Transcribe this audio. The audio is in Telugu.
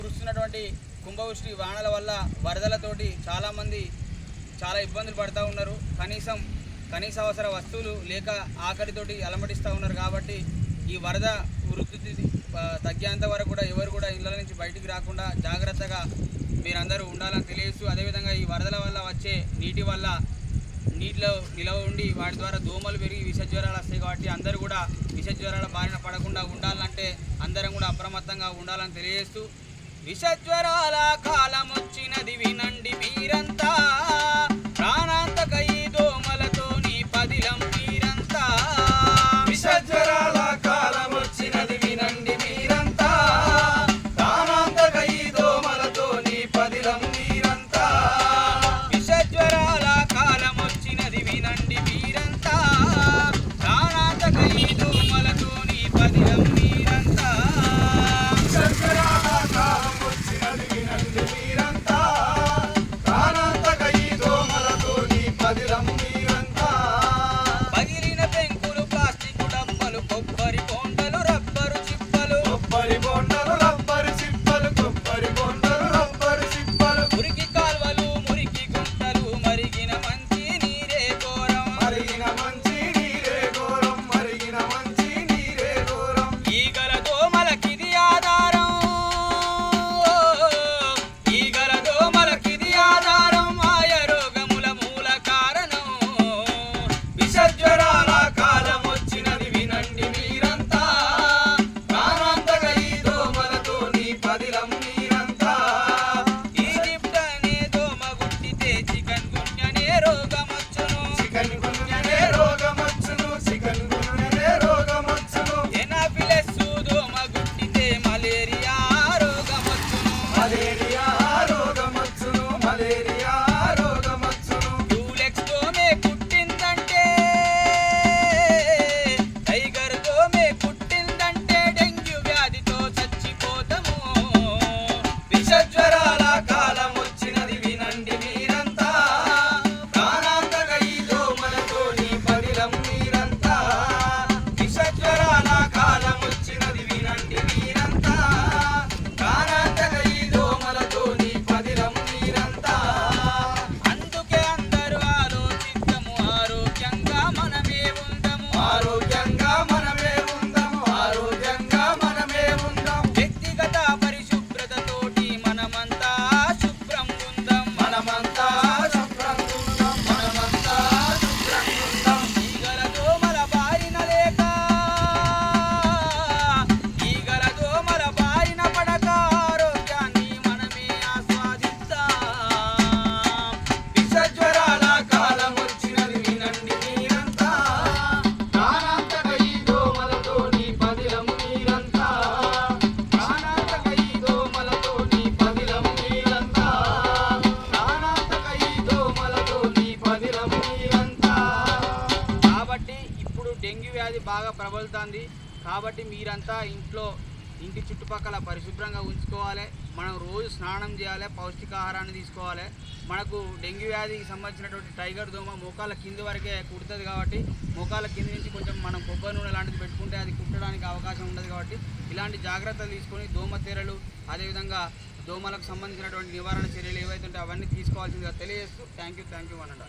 కురుస్తున్నటువంటి కుంభవృష్టి వానల వల్ల వరదలతోటి చాలామంది చాలా ఇబ్బందులు పడుతూ ఉన్నారు. కనీస అవసర వస్తువులు లేక ఆఖరితోటి అలమటిస్తూ ఉన్నారు. కాబట్టి ఈ వరద వృద్ధి తగ్గేంత వరకు కూడా ఎవరు కూడా ఇళ్ళ నుంచి బయటికి రాకుండా జాగ్రత్తగా మీరందరూ ఉండాలని తెలియజేస్తూ, అదేవిధంగా ఈ వరదల వల్ల వచ్చే నీటి వల్ల నీటిలో నిలవ ఉండి వాటి ద్వారా దోమలు పెరిగి విష జ్వరాలు వస్తాయి. కాబట్టి అందరూ కూడా విష జ్వరాల బారిన పడకుండా ఉండాలంటే అందరం కూడా అప్రమత్తంగా ఉండాలని తెలియజేస్తూ, విష జ్వరాల కాలం వచ్చినది వినండి మీరంతా, ప్రాణాంతక ఈ దోమలతోని పదిలం మీరంతా. విష జ్వరాల కాలం వచ్చినది వినండి మీరంతా, ప్రాణాంతక ఈ దోమలతోని పదిలం మీరంతా. విష జ్వరాల కాలం వచ్చినది వినండి మీరంతా, ప్రాణాంతక ఈ దోమలతోని పదిలం మీరంతా. పగిలిన పెంకులు, ప్లాస్టిక్ డబ్బలు, కొబ్బరి బొండలు, రబ్బరు చిప్పలు, మురికి కాల్వలు, మురికి గుంటలు, మరిగిన మంచి నీరే ఘోరం. ఈగల దోమలకిది ఆధారం, ఈగల దోమలకిది ఆధారం, మాయ రోగముల మూల కారణం. విష జ్వరాల కాలం వచ్చినది వినండి మీరంతా, ప్రాణాంతక ఈ దోమలతోని పదిలం మీరంతా. ఈజిప్ట్ అనే దోమ గుట్టితే చికెన్ గున్యనే రోగమొచ్చును, ఎనాఫిలస్ దోమ గుట్టితే మలేరియా రోగమొచ్చును. యూలెక్స్ దోమే కుట్టిందంటే, టైగర్ దోమే కుట్టిందంటే డెంగ్యూ వ్యాధితో చచ్చిపోతాము. విష జ్వరాల కాలం వచ్చినది వినండి మీరంతా, ప్రాణాంతక ఈ దోమలతోని పదిలం మీరంతా. విష జ్వరాల కాలం వచ్చినది వినండి మీరంతా, ప్రాణాంతక ఈ దోమలతోని పదిలం మీరంతా. అందుకే అందరూ ఆలోచిద్దాము, ఆరోగ్యంగా మనమే ఉందాము. వ్యక్తిగత పరిశుభ్రతతోటి మనమంతా శుభ్రం ఉందాం. ఈగల దోమల బారిన లేక, ఈగల దోమల బారిన పడక ఆరోగ్యాన్ని మనమే ఆస్వాదిద్దాం. విష జ్వరాల కాలం వచ్చినది వినండి మీరంతా, ప్రాణాంతక ఈ దోమలతోని పదిలం మీరంతా. ప్రాణాంతక ఈ దోమలతోని పదిలం మీరంతా, ప్రాణాంతక ఈ దోమలతోని పదిలం మీరంతా. కాబట్టి ఇప్పుడు డెంగ్యూ వ్యాధి బాగా ప్రబలుతుంది. కాబట్టి మీరంతా ఇంటి చుట్టుపక్కల పరిశుభ్రంగా ఉంచుకోవాలి. మనం రోజు స్నానం చేయాలి, పౌష్టికాహారాన్ని తీసుకోవాలి. మనకు డెంగ్యూ వ్యాధికి సంబంధించినటువంటి టైగర్ దోమ మోకాళ్ళ కింది వరకే కుడుతుంది. కాబట్టి మోకాళ్ళ కింది నుంచి కొంచెం మనం కొబ్బరి నూనె లాంటిది పెట్టుకుంటే అది కుట్టడానికి అవకాశం ఉండదు. కాబట్టి ఇలాంటి జాగ్రత్తలు తీసుకొని దోమ తెరలు, అదేవిధంగా దోమలకు సంబంధించినటువంటి నివారణ చర్యలు ఏవైతే ఉంటాయో అవన్నీ తీసుకోవాల్సిందిగా తెలియజేస్తూ థ్యాంక్ యూ అనండి.